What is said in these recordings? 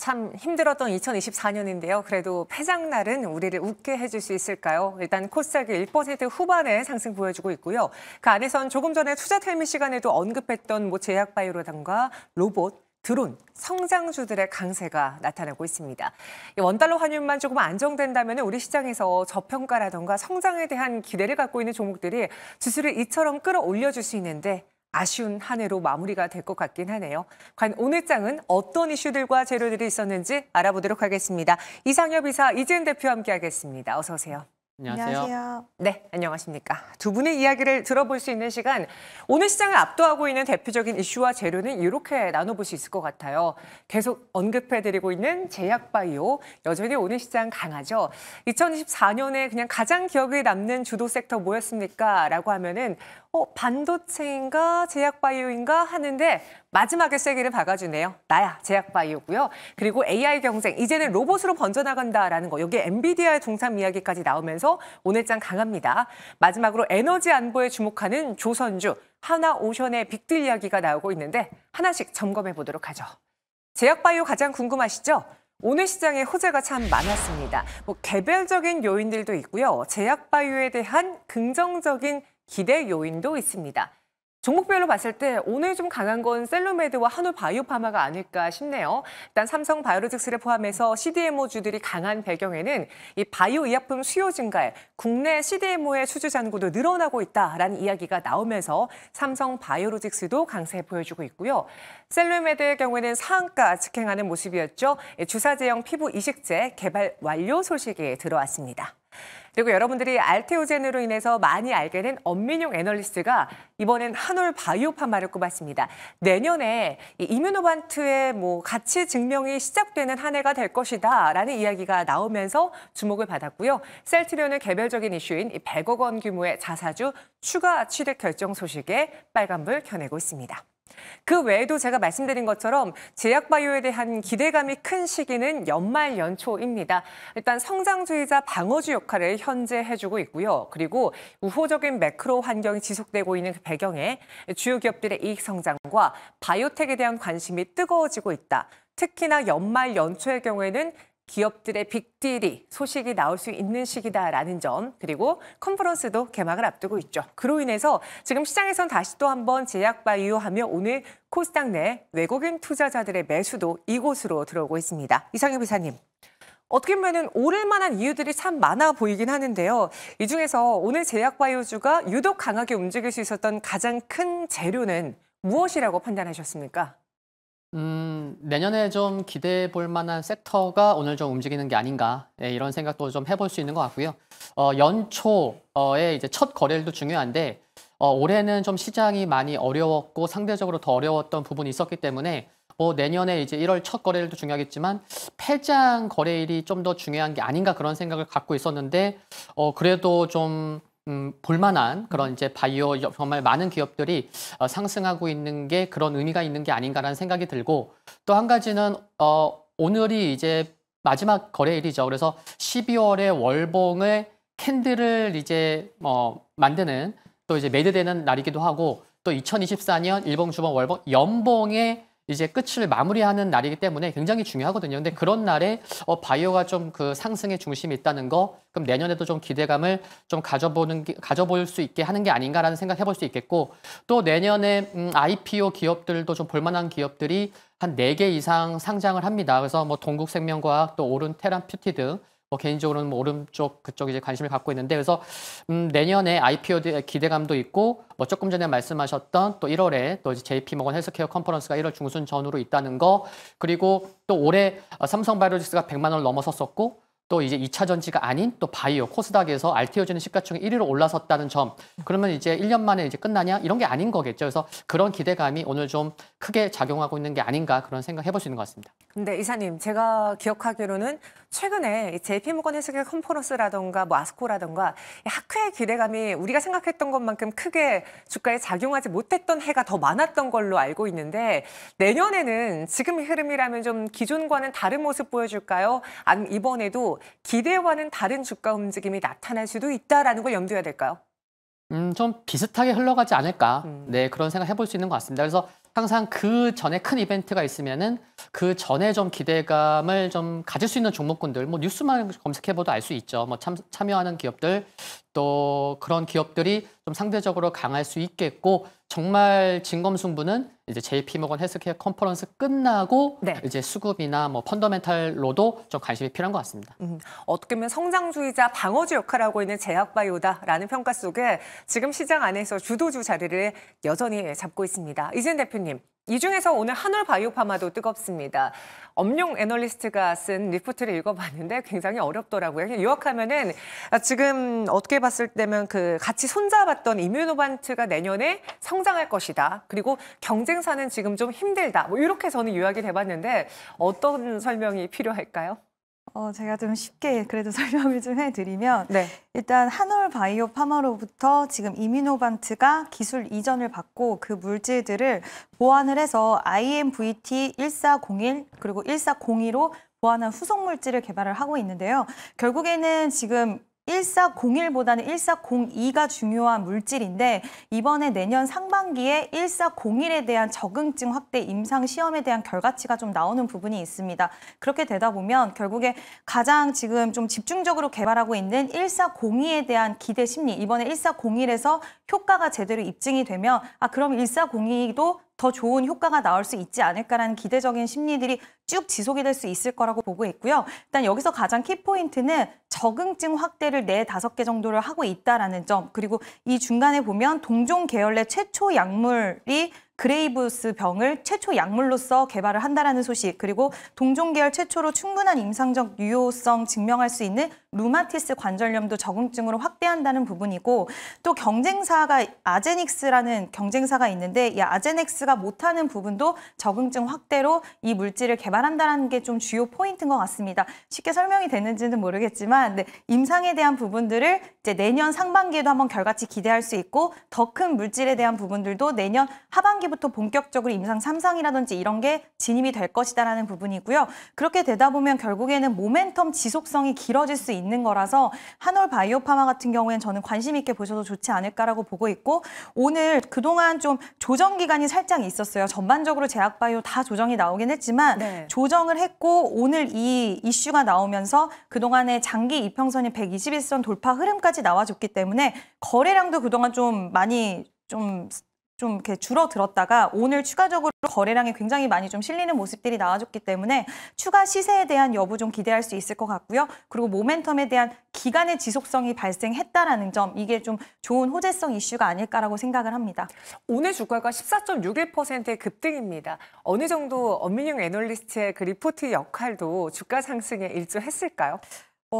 참 힘들었던 2024년인데요. 그래도 폐장날은 우리를 웃게 해줄 수 있을까요? 일단 코스닥이 1% 후반의 상승 보여주고 있고요. 그 안에선 조금 전에 투자 타이밍 시간에도 언급했던 제약바이오라든가 로봇, 드론, 성장주들의 강세가 나타나고 있습니다. 원달러 환율만 조금 안정된다면 우리 시장에서 저평가라든가 성장에 대한 기대를 갖고 있는 종목들이 지수를 이처럼 끌어올려줄 수 있는데 아쉬운 한 해로 마무리가 될 것 같긴 하네요. 과연 오늘 장은 어떤 이슈들과 재료들이 있었는지 알아보도록 하겠습니다. 이상엽 이사, 이재은 대표와 함께하겠습니다. 어서 오세요. 안녕하세요. 네, 안녕하십니까. 두 분의 이야기를 들어볼 수 있는 시간, 오늘 시장을 압도하고 있는 대표적인 이슈와 재료는 이렇게 나눠볼 수 있을 것 같아요. 계속 언급해드리고 있는 제약바이오, 여전히 오늘 시장 강하죠. 2024년에 그냥 가장 기억에 남는 주도 섹터 뭐였습니까? 라고 하면은 반도체인가 제약바이오인가 하는데 마지막에 세기를 박아주네요. 나야 제약바이오고요. 그리고 AI 경쟁, 이제는 로봇으로 번져나간다라는 거. 여기에 엔비디아의 동참 이야기까지 나오면서 오늘 장 강합니다. 마지막으로 에너지 안보에 주목하는 조선주, 하나오션의 빅딜 이야기가 나오고 있는데 하나씩 점검해 보도록 하죠. 제약바이오 가장 궁금하시죠? 오늘 시장에 호재가 참 많았습니다. 개별적인 요인들도 있고요. 제약바이오에 대한 긍정적인 기대 요인도 있습니다. 종목별로 봤을 때 오늘 좀 강한 건 셀로메드와 한올바이오파마가 아닐까 싶네요. 일단 삼성바이오로직스를 포함해서 CDMO주들이 강한 배경에는 이 바이오 의약품 수요 증가에 국내 CDMO의 수주 잔고도 늘어나고 있다라는 이야기가 나오면서 삼성바이오로직스도 강세 보여주고 있고요. 셀로메드의 경우에는 상한가 직행하는 모습이었죠. 주사제형 피부 이식제 개발 완료 소식이 들어왔습니다. 그리고 여러분들이 알테오젠으로 인해서 많이 알게 된 엄민용 애널리스트가 이번엔 한올바이오파마를 꼽았습니다. 내년에 이 이뮤노반트의 가치 증명이 시작되는 한 해가 될 것이다라는 이야기가 나오면서 주목을 받았고요. 셀트리온의 개별적인 이슈인 100억 원 규모의 자사주 추가 취득 결정 소식에 빨간불 켜내고 있습니다. 그 외에도 제가 말씀드린 것처럼 제약바이오에 대한 기대감이 큰 시기는 연말 연초입니다. 일단 성장주이자 방어주 역할을 현재 해주고 있고요. 그리고 우호적인 매크로 환경이 지속되고 있는 그 배경에 주요 기업들의 이익 성장과 바이오텍에 대한 관심이 뜨거워지고 있다. 특히나 연말 연초의 경우에는 기업들의 빅딜이 소식이 나올 수 있는 시기다라는 점, 그리고 컨퍼런스도 개막을 앞두고 있죠. 그로 인해서 지금 시장에선 다시 또 한번 제약바이오 하며 오늘 코스닥 내 외국인 투자자들의 매수도 이곳으로 들어오고 있습니다. 이상엽 이사님, 어떻게 보면 오를 만한 이유들이 참 많아 보이긴 하는데요. 이 중에서 오늘 제약바이오주가 유독 강하게 움직일 수 있었던 가장 큰 재료는 무엇이라고 판단하셨습니까? 내년에 좀 기대해 볼 만한 섹터가 오늘 좀 움직이는 게 아닌가, 이런 생각도 좀 해볼 수 있는 것 같고요. 연초에 이제 첫 거래일도 중요한데, 올해는 좀 시장이 많이 어려웠고 상대적으로 더 어려웠던 부분이 있었기 때문에 내년에 이제 1월 첫 거래일도 중요하겠지만 폐장 거래일이 좀 더 중요한 게 아닌가 그런 생각을 갖고 있었는데, 그래도 좀 볼만한 그런 이제 바이오 정말 많은 기업들이 상승하고 있는 게 그런 의미가 있는 게 아닌가라는 생각이 들고, 또 한 가지는 오늘이 이제 마지막 거래일이죠. 그래서 12월에 월봉을 캔들을 이제 만드는, 또 이제 매드되는 날이기도 하고, 또 2024년 일봉, 주봉, 월봉, 연봉의 이제 끝을 마무리하는 날이기 때문에 굉장히 중요하거든요. 근데 그런 날에 바이오가 좀 그 상승의 중심이 있다는 거, 그럼 내년에도 좀 기대감을 좀 가져볼 수 있게 하는 게 아닌가라는 생각 해볼 수 있겠고, 또 내년에 IPO 기업들도 좀 볼만한 기업들이 한 4개 이상 상장을 합니다. 그래서 동국생명과학, 또 오른테라퓨티 등 개인적으로는 오른쪽 그쪽 이제 관심을 갖고 있는데, 그래서 내년에 IPO 기대감도 있고, 조금 전에 말씀하셨던 또 1월에 또 이제 JP모건 헬스케어 컨퍼런스가 1월 중순 전후로 있다는 거, 그리고 또 올해 삼성바이오로직스가 100만 원을 넘어섰었고, 또 이제 2차 전지가 아닌 또 바이오 코스닥에서 알테오젠이 시가총액 1위로 올라섰다는 점, 그러면 이제 1년 만에 이제 끝나냐 이런 게 아닌 거겠죠. 그래서 그런 기대감이 오늘 좀 크게 작용하고 있는 게 아닌가 그런 생각 해볼 수 있는 것 같습니다. 근데 이사님, 제가 기억하기로는 최근에 JP모건 헬스케어 컨퍼런스라던가 아스코라던가 학회의 기대감이 우리가 생각했던 것만큼 크게 주가에 작용하지 못했던 해가 더 많았던 걸로 알고 있는데, 내년에는 지금의 흐름이라면 좀 기존과는 다른 모습 보여줄까요? 아니면 이번에도 기대와는 다른 주가 움직임이 나타날 수도 있다라는 걸 염두해야 될까요? 좀 비슷하게 흘러가지 않을까. 네, 그런 생각 해볼 수 있는 것 같습니다. 그래서 항상 그 전에 큰 이벤트가 있으면은 그 전에 좀 기대감을 좀 가질 수 있는 종목군들, 뭐 뉴스만 검색해봐도 알 수 있죠. 뭐 참여하는 기업들, 또 그런 기업들이 좀 상대적으로 강할 수 있겠고, 정말 진검승부는 이제 JP모건 헬스케어 컨퍼런스 끝나고 네. 이제 수급이나 뭐 펀더멘탈로도 좀 관심이 필요한 것 같습니다. 어떻게 보면 성장주이자 방어주 역할을 하고 있는 제약바이오다라는 평가 속에 지금 시장 안에서 주도주 자리를 여전히 잡고 있습니다. 이재은 대표님, 이 중에서 오늘 한올바이오파마도 뜨겁습니다. 엄용 애널리스트가 쓴 리포트를 읽어봤는데 굉장히 어렵더라고요. 요약하면은 지금 어떻게 봤을 때면 그 같이 손잡았던 이뮤노반트가 내년에 성장할 것이다. 그리고 경쟁사는 지금 좀 힘들다. 뭐 이렇게 저는 요약을 해봤는데 어떤 설명이 필요할까요? 제가 좀 쉽게 그래도 설명을 좀 해드리면 네. 일단 한올바이오파마로부터 지금 이뮤노반트가 기술 이전을 받고 그 물질들을 보완을 해서 IMVT1401 그리고 1402로 보완한 후속 물질을 개발을 하고 있는데요. 결국에는 지금 1401보다는 1402가 중요한 물질인데 이번에 내년 상반기에 1401에 대한 적응증 확대 임상 시험에 대한 결과치가 좀 나오는 부분이 있습니다. 그렇게 되다 보면 결국에 가장 지금 좀 집중적으로 개발하고 있는 1402에 대한 기대 심리, 이번에 1401에서 효과가 제대로 입증이 되면 그럼 1402도 더 좋은 효과가 나올 수 있지 않을까라는 기대적인 심리들이 쭉 지속이 될 수 있을 거라고 보고 있고요. 일단 여기서 가장 키포인트는 적응증 확대를 4, 5개 정도를 하고 있다라는 점, 그리고 이 중간에 보면 동종 계열 내 최초 약물이 그레이브스 병을 최초 약물로서 개발을 한다라는 소식, 그리고 동종 계열 최초로 충분한 임상적 유효성 증명할 수 있는 루마티스 관절염도 적응증으로 확대한다는 부분이고, 또 경쟁사가 아제닉스라는 경쟁사가 있는데 이 아제넥스가 못하는 부분도 적응증 확대로 이 물질을 개발한다는 게 좀 주요 포인트인 것 같습니다. 쉽게 설명이 되는지는 모르겠지만 임상에 대한 부분들을 이제 내년 상반기에도 한번 결과치 기대할 수 있고, 더 큰 물질에 대한 부분들도 내년 하반기부터 본격적으로 임상 3상이라든지 이런 게 진입이 될 것이다라는 부분이고요. 그렇게 되다 보면 결국에는 모멘텀 지속성이 길어질 수 있는 거라서 한올바이오파마 같은 경우에는 저는 관심 있게 보셔도 좋지 않을까라고 보고 있고, 오늘 그동안 좀 조정 기간이 살짝 있었어요. 전반적으로 제약바이오 다 조정이 나오긴 했지만 네. 조정을 했고 오늘 이 이슈가 나오면서 그동안의 장기 이평선이 121선 돌파 흐름까지 나와줬기 때문에 거래량도 그동안 좀 많이 좀 이렇게 줄어들었다가 오늘 추가적으로 거래량이 굉장히 많이 좀 실리는 모습들이 나와줬기 때문에 추가 시세에 대한 여부 좀 기대할 수 있을 것 같고요. 그리고 모멘텀에 대한 기간의 지속성이 발생했다라는 점, 이게 좀 좋은 호재성 이슈가 아닐까라고 생각을 합니다. 오늘 주가가 14.61%의 급등입니다. 어느 정도 엄민영 애널리스트의 그 리포트 역할도 주가 상승에 일조했을까요?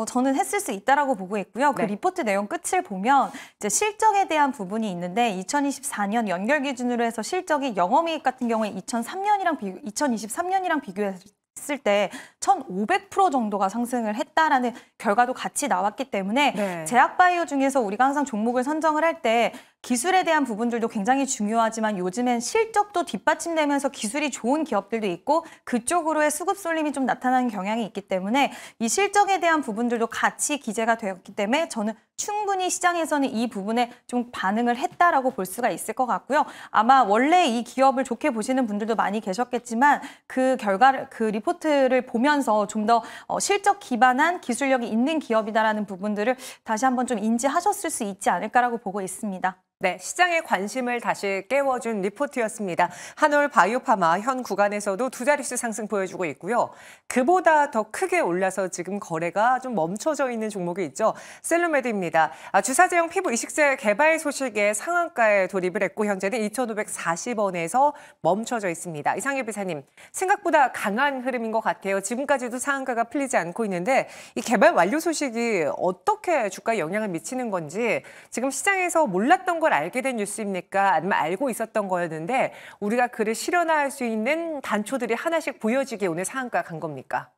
저는 했을 수 있다라고 보고 있고요. 그 네. 리포트 내용 끝을 보면 이제 실적에 대한 부분이 있는데 2024년 연결 기준으로 해서 실적이 영업이익 같은 경우에 2023년이랑 비교했을 때 1,500% 정도가 상승을 했다라는 결과도 같이 나왔기 때문에 네. 제약바이오 중에서 우리가 항상 종목을 선정을 할 때 기술에 대한 부분들도 굉장히 중요하지만 요즘엔 실적도 뒷받침되면서 기술이 좋은 기업들도 있고 그쪽으로의 수급 쏠림이 좀 나타나는 경향이 있기 때문에 이 실적에 대한 부분들도 같이 기재가 되었기 때문에 저는 충분히 시장에서는 이 부분에 좀 반응을 했다라고 볼 수가 있을 것 같고요. 아마 원래 이 기업을 좋게 보시는 분들도 많이 계셨겠지만 그 결과를, 그 리포트를 보면서 좀 더 실적 기반한 기술력이 있는 기업이다라는 부분들을 다시 한번 좀 인지하셨을 수 있지 않을까라고 보고 있습니다. 네, 시장의 관심을 다시 깨워준 리포트였습니다. 한올바이오파마 현 구간에서도 두 자릿수 상승 보여주고 있고요. 그보다 더 크게 올라서 지금 거래가 좀 멈춰져 있는 종목이 있죠. 셀루메드입니다. 주사제형 피부 이식제 개발 소식에 상한가에 돌입을 했고 현재는 2,540원에서 멈춰져 있습니다. 이상일 비사님, 생각보다 강한 흐름인 것 같아요. 지금까지도 상한가가 풀리지 않고 있는데 이 개발 완료 소식이 어떻게 주가에 영향을 미치는 건지, 지금 시장에서 몰랐던 걸 알게 된 뉴스입니까? 아니면 알고 있었던 거였는데 우리가 그를 실현할 수 있는 단초들이 하나씩 보여지게 오늘 상한가 간 겁니까?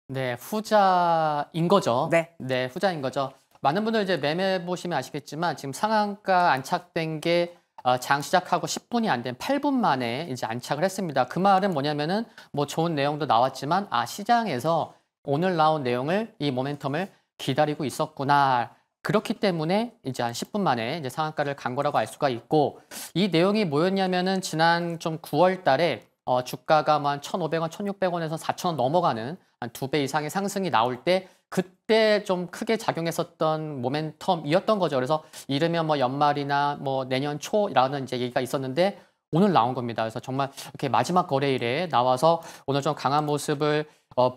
네, 후자인 거죠. 네. 네, 후자인 거죠. 많은 분들 이제 매매 보시면 아시겠지만 지금 상한가 안착된 게 장 시작하고 10분이 안 된 8분 만에 이제 안착을 했습니다. 그 말은 뭐냐면은 뭐 좋은 내용도 나왔지만 시장에서 오늘 나온 내용을, 이 모멘텀을 기다리고 있었구나 그렇기 때문에 이제 한 10분 만에 이제 상한가를 간 거라고 알 수가 있고 이 내용이 뭐였냐면은 지난 좀 9월 달에 주가가 뭐 한 1,500원, 1,600원에서 4,000원 넘어가는 한 2배 이상의 상승이 나올 때 그때 좀 크게 작용했었던 모멘텀이었던 거죠. 그래서 이르면 뭐 연말이나 뭐 내년 초라는 이제 얘기가 있었는데 오늘 나온 겁니다. 그래서 정말 이렇게 마지막 거래일에 나와서 오늘 좀 강한 모습을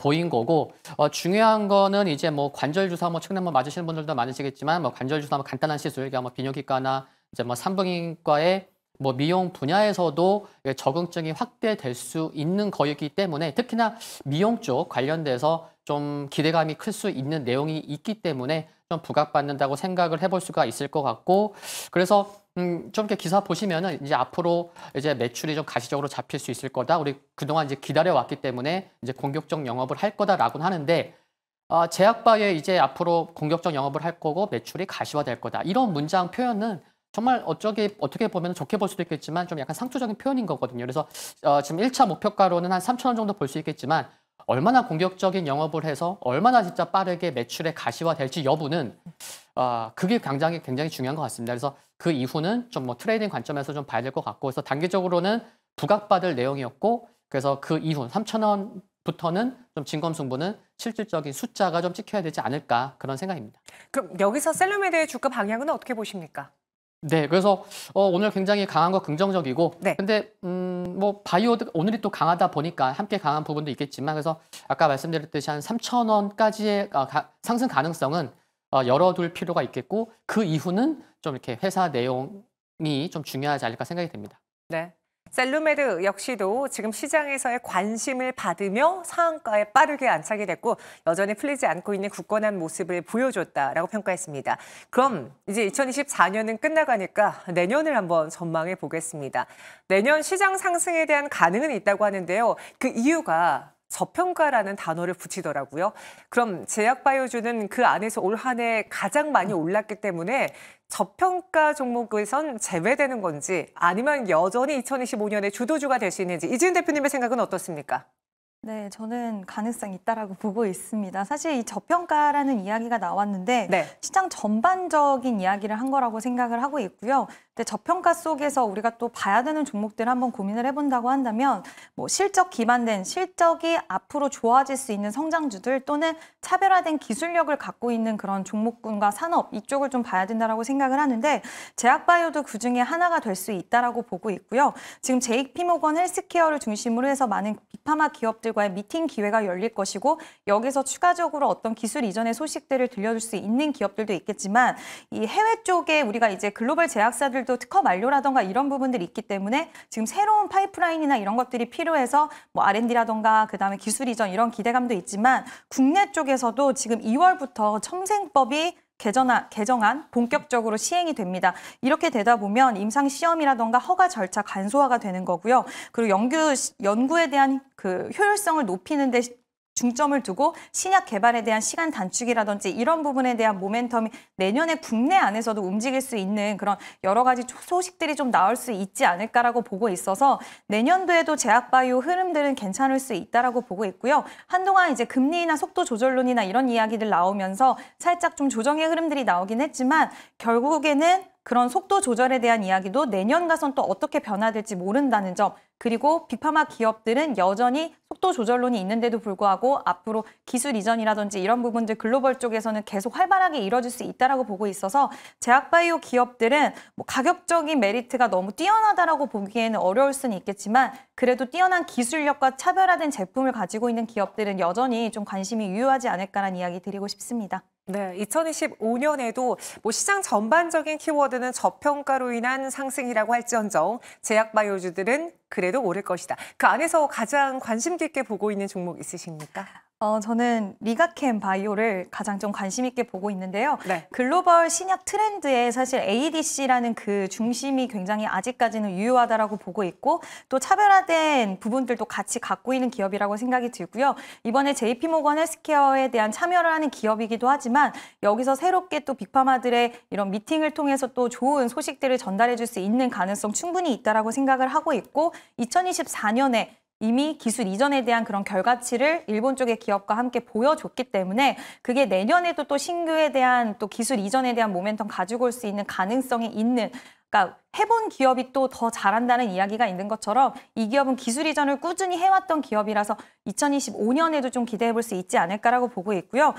보인 거고 중요한 거는 이제 뭐 관절 주사 뭐 최근에 뭐 맞으시는 분들도 많으시겠지만 뭐 관절 주사 뭐 간단한 시술, 그러니까 뭐 비뇨기과나 이제 뭐 산부인과의 뭐 미용 분야에서도 적응증이 확대될 수 있는 거이기 때문에 특히나 미용 쪽 관련돼서 좀 기대감이 클 수 있는 내용이 있기 때문에 좀 부각받는다고 생각을 해볼 수가 있을 것 같고 그래서 좀 이렇게 기사 보시면은 이제 앞으로 이제 매출이 좀 가시적으로 잡힐 수 있을 거다. 우리 그동안 이제 기다려 왔기 때문에 이제 공격적 영업을 할 거다라고는 하는데 제약바에 이제 앞으로 공격적 영업을 할 거고 매출이 가시화될 거다. 이런 문장 표현은 정말 어떻게 보면 좋게 볼 수도 있겠지만 좀 약간 상투적인 표현인 거거든요. 그래서 지금 1차 목표가로는 한 3,000원 정도 볼 수 있겠지만 얼마나 공격적인 영업을 해서 얼마나 진짜 빠르게 매출의 가시화될지 여부는 그게 굉장히 중요한 것 같습니다. 그래서 그 이후는 좀 뭐 트레이딩 관점에서 좀 봐야 될 것 같고 그래서 단기적으로는 부각받을 내용이었고 그래서 그 이후 3,000원부터는 좀 진검승부는 실질적인 숫자가 좀 찍혀야 되지 않을까 그런 생각입니다. 그럼 여기서 셀러메드의 주가 방향은 어떻게 보십니까? 네, 그래서 오늘 굉장히 강한 거 긍정적이고, 네. 근데 뭐 바이오 오늘이 또 강하다 보니까 함께 강한 부분도 있겠지만, 그래서 아까 말씀드렸듯이 한 3,000원까지의 상승 가능성은 열어둘 필요가 있겠고, 그 이후는 좀 이렇게 회사 내용이 좀 중요하지 않을까 생각이 됩니다. 네. 셀루메드 역시도 지금 시장에서의 관심을 받으며 상한가에 빠르게 안착이 됐고 여전히 풀리지 않고 있는 굳건한 모습을 보여줬다라고 평가했습니다. 그럼 이제 2024년은 끝나가니까 내년을 한번 전망해 보겠습니다. 내년 시장 상승에 대한 가능은 있다고 하는데요. 그 이유가 저평가라는 단어를 붙이더라고요. 그럼 제약바이오주는 그 안에서 올 한 해 가장 많이 올랐기 때문에 저평가 종목에선 제외되는 건지 아니면 여전히 2025년에 주도주가 될 수 있는지 이지은 대표님의 생각은 어떻습니까? 네, 저는 가능성이 있다라고 보고 있습니다. 사실 이 저평가라는 이야기가 나왔는데 네. 시장 전반적인 이야기를 한 거라고 생각을 하고 있고요. 근데 저평가 속에서 우리가 또 봐야 되는 종목들을 한번 고민을 해본다고 한다면 뭐 실적 기반된 실적이 앞으로 좋아질 수 있는 성장주들 또는 차별화된 기술력을 갖고 있는 그런 종목군과 산업 이쪽을 좀 봐야 된다라고 생각을 하는데 제약바이오도 그중에 하나가 될 수 있다라고 보고 있고요. 지금 JP모건 헬스케어를 중심으로 해서 많은 빅파마 기업들과의 미팅 기회가 열릴 것이고 여기서 추가적으로 어떤 기술 이전의 소식들을 들려줄 수 있는 기업들도 있겠지만 이 해외 쪽에 우리가 이제 글로벌 제약사들도 특허 만료라던가 이런 부분들이 있기 때문에 지금 새로운 파이프라인이나 이런 것들이 필요해서 뭐 R&D라던가 그다음에 기술 이전 이런 기대감도 있지만 국내 쪽에서도 지금 2월부터 첨생법이 개정안 본격적으로 시행이 됩니다. 이렇게 되다 보면 임상 시험이라던가 허가 절차 간소화가 되는 거고요. 그리고 연구에 대한 그 효율성을 높이는 데 중점을 두고 신약 개발에 대한 시간 단축이라든지 이런 부분에 대한 모멘텀이 내년에 국내 안에서도 움직일 수 있는 그런 여러 가지 소식들이 좀 나올 수 있지 않을까라고 보고 있어서 내년도에도 제약바이오 흐름들은 괜찮을 수 있다라고 보고 있고요. 한동안 이제 금리나 속도 조절론이나 이런 이야기들 나오면서 살짝 좀 조정의 흐름들이 나오긴 했지만 결국에는 그런 속도 조절에 대한 이야기도 내년 가선 또 어떻게 변화될지 모른다는 점 그리고 빅파마 기업들은 여전히 속도 조절론이 있는데도 불구하고 앞으로 기술 이전이라든지 이런 부분들 글로벌 쪽에서는 계속 활발하게 이뤄질 수 있다라고 보고 있어서 제약바이오 기업들은 뭐 가격적인 메리트가 너무 뛰어나다라고 보기에는 어려울 수는 있겠지만 그래도 뛰어난 기술력과 차별화된 제품을 가지고 있는 기업들은 여전히 좀 관심이 유효하지 않을까라는 이야기 드리고 싶습니다. 네, 2025년에도 뭐 시장 전반적인 키워드는 저평가로 인한 상승이라고 할지언정 제약바이오주들은 그래도 오를 것이다. 그 안에서 가장 관심 깊게 보고 있는 종목 있으십니까? 저는 리가캠 바이오를 가장 좀 관심 있게 보고 있는데요. 네. 글로벌 신약 트렌드에 사실 ADC라는 그 중심이 굉장히 아직까지는 유효하다라고 보고 있고 또 차별화된 부분들도 같이 갖고 있는 기업이라고 생각이 들고요. 이번에 JP모건 헬스케어에 대한 참여를 하는 기업이기도 하지만 여기서 새롭게 또 빅파마들의 이런 미팅을 통해서 또 좋은 소식들을 전달해 줄 수 있는 가능성 충분히 있다라고 생각을 하고 있고 2024년에 이미 기술 이전에 대한 그런 결과치를 일본 쪽의 기업과 함께 보여줬기 때문에 그게 내년에도 또 신규에 대한 또 기술 이전에 대한 모멘텀 가지고 올 수 있는 가능성이 있는, 그러니까 해본 기업이 또 더 잘한다는 이야기가 있는 것처럼 이 기업은 기술 이전을 꾸준히 해왔던 기업이라서 2025년에도 좀 기대해 볼 수 있지 않을까라고 보고 있고요.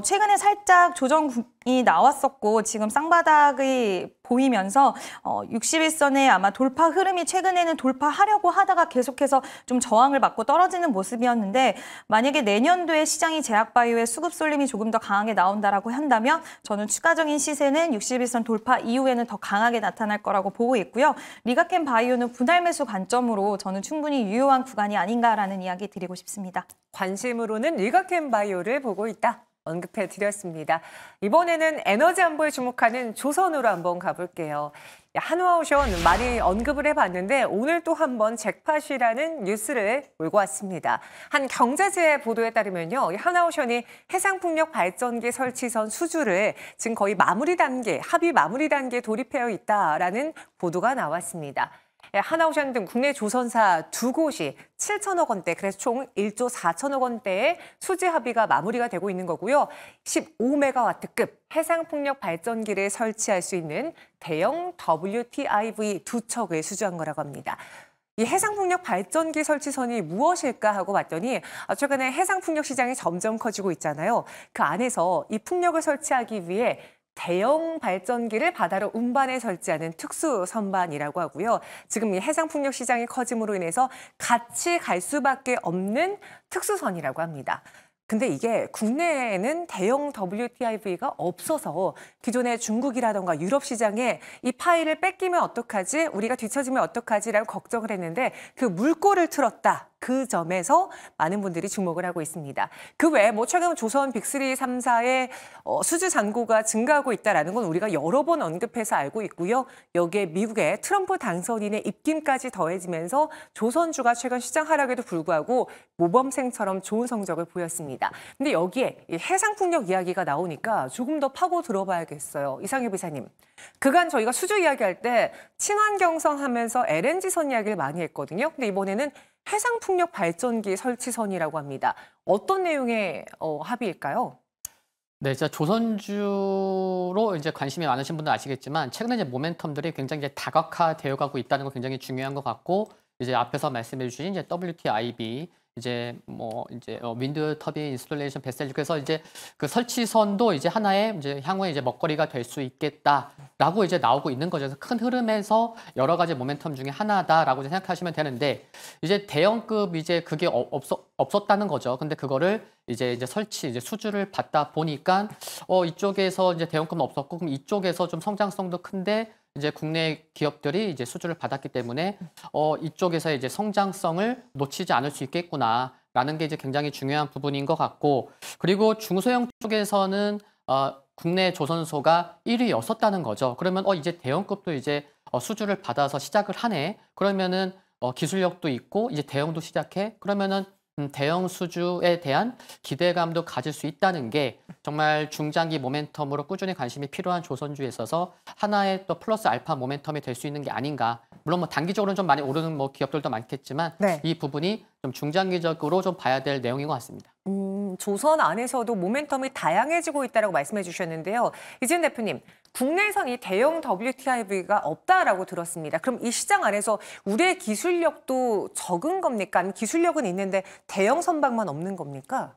최근에 살짝 조정이 나왔었고 지금 쌍바닥이 보이면서 61선의 아마 돌파 흐름이 최근에는 돌파하려고 하다가 계속해서 좀 저항을 받고 떨어지는 모습이었는데, 만약에 내년도에 시장이 제약바이오의 수급 쏠림이 조금 더 강하게 나온다라고 한다면 저는 추가적인 시세는 61선 돌파 이후에는 더 강하게 나타날 거라고 보고 있고요. 리가켄 바이오는 분할 매수 관점으로 저는 충분히 유효한 구간이 아닌가라는 이야기 드리고 싶습니다. 관심으로는 리가켄 바이오를 보고 있다. 언급해 드렸습니다. 이번에는 에너지 안보에 주목하는 조선으로 한번 가볼게요. 한화오션 많이 언급을 해봤는데 오늘 또 한번 잭팟이라는 뉴스를 몰고 왔습니다. 한 경제지 보도에 따르면요, 한화오션이 해상풍력 발전기 설치선 수주를 지금 거의 마무리 단계, 합의 마무리 단계에 돌입해 있다라는 보도가 나왔습니다. 한화오션 등 국내 조선사 두 곳이 7천억 원대, 그래서 총 1조 4천억 원대의 수지 합의가 마무리가 되고 있는 거고요. 15메가와트급 해상풍력 발전기를 설치할 수 있는 대형 WTIV 두 척을 수주한 거라고 합니다. 이 해상풍력 발전기 설치선이 무엇일까 하고 봤더니 최근에 해상풍력 시장이 점점 커지고 있잖아요. 그 안에서 이 풍력을 설치하기 위해 대형 발전기를 바다로 운반해 설치하는 특수 선반이라고 하고요. 지금 이 해상풍력 시장이 커짐으로 인해서 같이 갈 수밖에 없는 특수선이라고 합니다. 근데 이게 국내에는 대형 WTIV가 없어서 기존의 중국이라던가 유럽 시장에 이 파일을 뺏기면 어떡하지? 우리가 뒤처지면 어떡하지라고 걱정을 했는데 그 물꼬를 틀었다. 그 점에서 많은 분들이 주목을 하고 있습니다. 그 외에 최근 조선 빅3, 3사의 수주 잔고가 증가하고 있다는 건 우리가 여러 번 언급해서 알고 있고요. 여기에 미국의 트럼프 당선인의 입김까지 더해지면서 조선주가 최근 시장 하락에도 불구하고 모범생처럼 좋은 성적을 보였습니다. 근데 여기에 이 해상풍력 이야기가 나오니까 조금 더 파고 들어봐야겠어요. 이상희 비사님. 그간 저희가 수주 이야기할 때 친환경선 하면서 LNG선 이야기를 많이 했거든요. 근데 이번에는 해상풍력 발전기 설치선이라고 합니다. 어떤 내용의 합의일까요? 네, 진짜 조선주로 이제 관심이 많으신 분들 아시겠지만 최근에 이제 모멘텀들이 굉장히 이제 다각화되어 가고 있다는 거 굉장히 중요한 것 같고, 이제 앞에서 말씀해 주신 이제 WTIB 이제 윈드 터빈 인스톨레이션 베셀, 그래서 이제 그 설치선도 이제 하나의 이제 향후에 이제 먹거리가 될 수 있겠다라고 이제 나오고 있는 거죠. 그래서 큰 흐름에서 여러 가지 모멘텀 중에 하나다라고 생각하시면 되는데, 이제 대형급 이제 그게 없었다는 거죠. 근데 그거를 이제 수주를 받다 보니까 이쪽에서 이제 대형급은 없었고, 그럼 이쪽에서 좀 성장성도 큰데 이제 국내 기업들이 이제 수주를 받았기 때문에 이쪽에서 이제 성장성을 놓치지 않을 수 있겠구나라는 게 이제 굉장히 중요한 부분인 것 같고, 그리고 중소형 쪽에서는 국내 조선소가 1위였었다는 거죠. 그러면 이제 대형급도 이제 수주를 받아서 시작을 하네. 그러면은 기술력도 있고 이제 대형도 시작해. 그러면은 대형 수주에 대한 기대감도 가질 수 있다는 게 정말 중장기 모멘텀으로 꾸준히 관심이 필요한 조선주에 있어서 하나의 또 플러스 알파 모멘텀이 될 수 있는 게 아닌가. 물론 단기적으로는 좀 많이 오르는 기업들도 많겠지만 네. 이 부분이 좀 중장기적으로 좀 봐야 될 내용인 것 같습니다. 조선 안에서도 모멘텀이 다양해지고 있다고 말씀해 주셨는데요. 이재훈 대표님, 국내에선 이 대형 WTIV가 없다라고 들었습니다. 그럼 이 시장 안에서 우리의 기술력도 적은 겁니까? 아니면 기술력은 있는데 대형 선박만 없는 겁니까?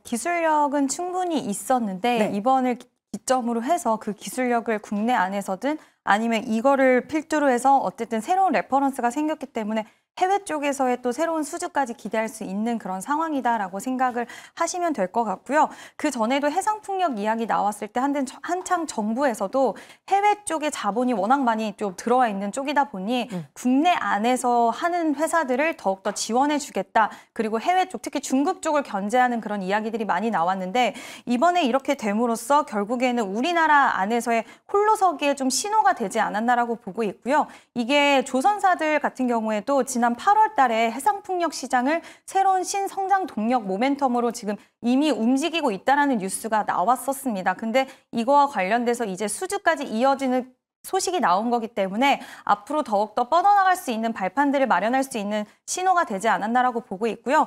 기술력은 충분히 있었는데 네. 이번을 기점으로 해서 그 기술력을 국내 안에서든 아니면 이거를 필두로 해서 어쨌든 새로운 레퍼런스가 생겼기 때문에 해외 쪽에서의 또 새로운 수주까지 기대할 수 있는 그런 상황이다라고 생각을 하시면 될 것 같고요. 그 전에도 해상풍력 이야기 나왔을 때 한창 정부에서도 해외 쪽에 자본이 워낙 많이 좀 들어와 있는 쪽이다 보니 국내 안에서 하는 회사들을 더욱더 지원해 주겠다. 그리고 해외 쪽, 특히 중국 쪽을 견제하는 그런 이야기들이 많이 나왔는데 이번에 이렇게 됨으로써 결국에는 우리나라 안에서의 홀로서기에 좀 신호가 되지 않았나라고 보고 있고요. 이게 조선사들 같은 경우에도 지난 8월 달에 해상풍력 시장을 새로운 신성장 동력 모멘텀으로 지금 이미 움직이고 있다라는 뉴스가 나왔었습니다. 근데 이거와 관련돼서 이제 수주까지 이어지는 소식이 나온 거기 때문에 앞으로 더욱더 뻗어나갈 수 있는 발판들을 마련할 수 있는 신호가 되지 않았나라고 보고 있고요.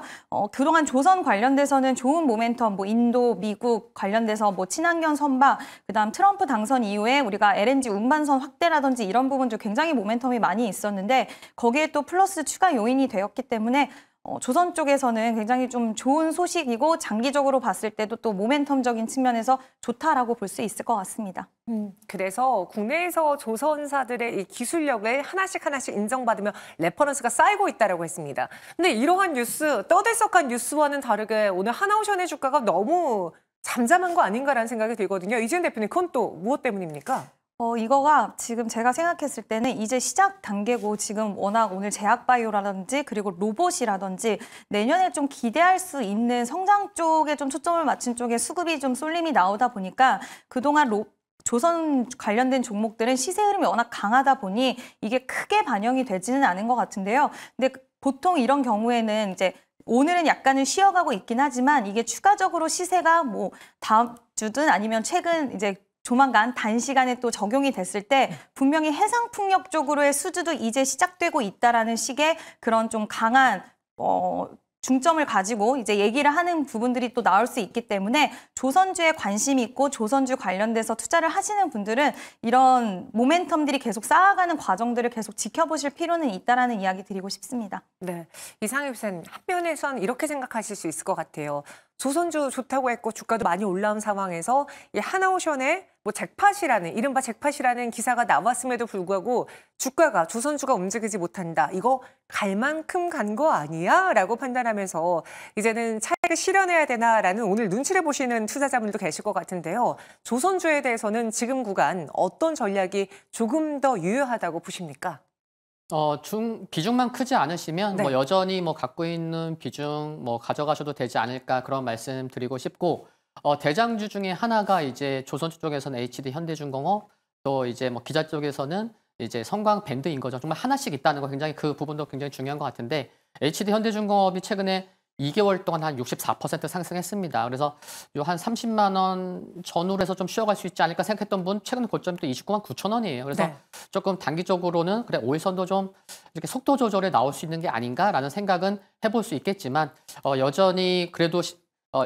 그동안 조선 관련돼서는 좋은 모멘텀, 뭐 인도, 미국 관련돼서 뭐 친환경 선박, 그다음 트럼프 당선 이후에 우리가 LNG 운반선 확대라든지 이런 부분들 굉장히 모멘텀이 많이 있었는데 거기에 또 플러스 추가 요인이 되었기 때문에 조선 쪽에서는 굉장히 좀 좋은 소식이고 장기적으로 봤을 때도 또 모멘텀적인 측면에서 좋다라고 볼 수 있을 것 같습니다. 그래서 국내에서 조선사들의 이 기술력을 하나씩 인정받으며 레퍼런스가 쌓이고 있다고 했습니다. 근데 이러한 뉴스, 떠들썩한 뉴스와는 다르게 오늘 하나오션의 주가가 너무 잠잠한 거 아닌가라는 생각이 들거든요. 이지은 대표님, 그건 또 무엇 때문입니까? 이거가 지금 제가 생각했을 때는 이제 시작 단계고 지금 워낙 오늘 제약바이오라든지 그리고 로봇이라든지 내년에 좀 기대할 수 있는 성장 쪽에 좀 초점을 맞춘 쪽에 수급이 좀 쏠림이 나오다 보니까 그동안 조선 관련된 종목들은 시세 흐름이 워낙 강하다 보니 이게 크게 반영이 되지는 않은 것 같은데요. 근데 보통 이런 경우에는 이제 오늘은 약간은 쉬어가고 있긴 하지만 이게 추가적으로 시세가 뭐 다음 주든 아니면 최근 이제 조만간 단시간에 또 적용이 됐을 때 분명히 해상풍력 쪽으로의 수주도 이제 시작되고 있다라는 식의 그런 좀 강한 중점을 가지고 이제 얘기를 하는 부분들이 또 나올 수 있기 때문에 조선주에 관심이 있고 조선주 관련돼서 투자를 하시는 분들은 이런 모멘텀들이 계속 쌓아가는 과정들을 계속 지켜보실 필요는 있다라는 이야기 드리고 싶습니다. 네, 이상희 기자님, 한편에선 이렇게 생각하실 수 있을 것 같아요. 조선주 좋다고 했고 주가도 많이 올라온 상황에서 이 하나오션의 뭐 잭팟이라는 이른바 잭팟이라는 기사가 나왔음에도 불구하고 주가가 조선주가 움직이지 못한다. 이거 갈 만큼 간 거 아니야? 라고 판단하면서 이제는 차익을 실현해야 되나라는 오늘 눈치를 보시는 투자자분들도 계실 것 같은데요. 조선주에 대해서는 지금 구간 어떤 전략이 조금 더 유효하다고 보십니까? 비중만 크지 않으시면 네. 뭐 여전히 뭐 갖고 있는 비중 뭐 가져가셔도 되지 않을까 그런 말씀 드리고 싶고 대장주 중에 하나가 이제 조선주 쪽에서는 HD 현대중공업 또 이제 뭐 기자 쪽에서는 이제 성광 밴드인 거죠. 정말 하나씩 있다는 거 굉장히 그 부분도 굉장히 중요한 것 같은데 HD 현대중공업이 최근에 2개월 동안 한 64% 상승했습니다. 그래서 요 한 30만 원 전후로 해서 좀 쉬어갈 수 있지 않을까 생각했던 분 최근 고점이 또 29만 9천 원이에요. 그래서 네. 조금 단기적으로는 그래 5일선도 좀 이렇게 속도 조절에 나올 수 있는 게 아닌가라는 생각은 해볼 수 있겠지만 여전히 그래도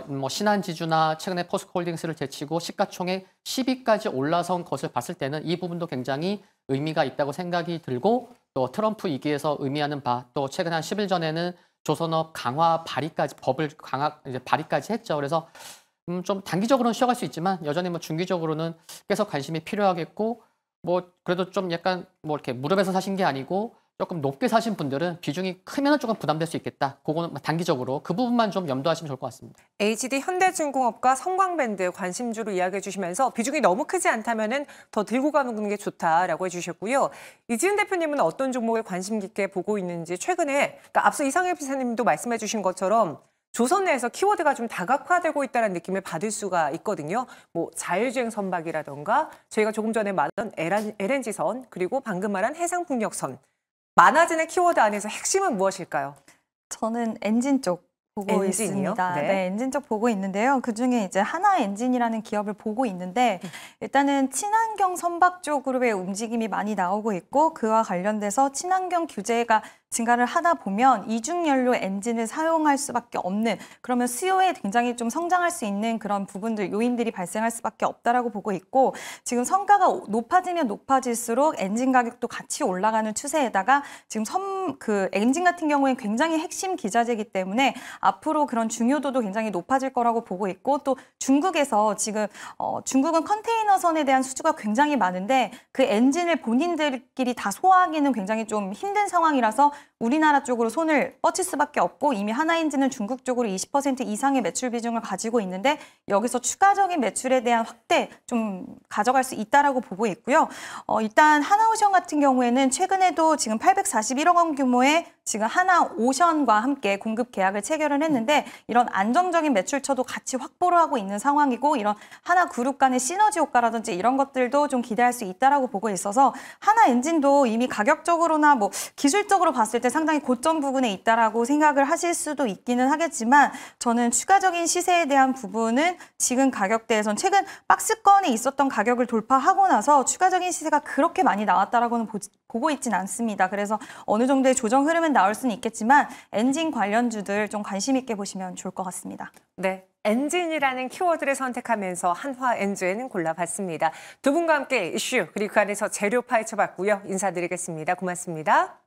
뭐 신한지주나 최근에 포스코홀딩스를 제치고 시가총액 10위까지 올라선 것을 봤을 때는 이 부분도 굉장히 의미가 있다고 생각이 들고 또 트럼프 위기에서 의미하는 바 또 최근 한 10일 전에는 조선업 강화 발의까지 법을 이제 발의까지 했죠. 그래서 좀 단기적으로는 쉬어갈 수 있지만 여전히 뭐 중기적으로는 계속 관심이 필요하겠고 뭐 그래도 좀 약간 뭐 이렇게 무릎에서 사신 게 아니고 조금 높게 사신 분들은 비중이 크면 조금 부담될 수 있겠다. 그거는 단기적으로 그 부분만 좀 염두하시면 좋을 것 같습니다. HD 현대중공업과 성광밴드 관심주로 이야기해 주시면서 비중이 너무 크지 않다면은 더 들고 가는 게 좋다라고 해주셨고요. 이지은 대표님은 어떤 종목을 관심 깊게 보고 있는지 최근에 그러니까 앞서 이상희 비서님도 말씀해 주신 것처럼 조선 내에서 키워드가 좀 다각화되고 있다는 느낌을 받을 수가 있거든요. 뭐 자율주행 선박이라던가 저희가 조금 전에 말한 LNG선 그리고 방금 말한 해상풍력선. 많아지는 키워드 안에서 핵심은 무엇일까요? 저는 엔진 쪽 보고 엔진이요? 있습니다. 네. 네, 엔진 쪽 보고 있는데요. 그중에 이제 하나엔진이라는 기업을 보고 있는데 일단은 친환경 선박 쪽으로의 움직임이 많이 나오고 있고 그와 관련돼서 친환경 규제가 증가를 하다 보면 이중연료 엔진을 사용할 수밖에 없는 그러면 수요에 굉장히 좀 성장할 수 있는 그런 부분들 요인들이 발생할 수밖에 없다라고 보고 있고 지금 성가가 높아지면 높아질수록 엔진 가격도 같이 올라가는 추세에다가 지금 그 엔진 같은 경우에는 굉장히 핵심 기자재이기 때문에 앞으로 그런 중요도도 굉장히 높아질 거라고 보고 있고 또 중국에서 지금 중국은 컨테이너선에 대한 수주가 굉장히 많은데 그 엔진을 본인들끼리 다 소화하기는 굉장히 좀 힘든 상황이라서 우리나라 쪽으로 손을 뻗칠 수밖에 없고 이미 하나엔진은 중국 쪽으로 20% 이상의 매출 비중을 가지고 있는데 여기서 추가적인 매출에 대한 확대 좀 가져갈 수 있다라고 보고 있고요. 일단 하나오션 같은 경우에는 최근에도 지금 841억 원 규모의 지금 하나오션과 함께 공급 계약을 체결을 했는데 이런 안정적인 매출처도 같이 확보를 하고 있는 상황이고 이런 하나그룹 간의 시너지 효과라든지 이런 것들도 좀 기대할 수 있다라고 보고 있어서 하나엔진도 이미 가격적으로나 뭐 기술적으로 봤을 때 상당히 고점 부분에 있다라고 생각을 하실 수도 있기는 하겠지만 저는 추가적인 시세에 대한 부분은 지금 가격대에선 최근 박스권에 있었던 가격을 돌파하고 나서 추가적인 시세가 그렇게 많이 나왔다라고는 보고 있진 않습니다. 그래서 어느 정도의 조정 흐름은 나올 수는 있겠지만 엔진 관련주들 좀 관심 있게 보시면 좋을 것 같습니다. 네, 엔진이라는 키워드를 선택하면서 한화엔진을 골라봤습니다. 두 분과 함께 이슈 그리고 그 안에서 재료 파헤쳐봤고요. 인사드리겠습니다. 고맙습니다.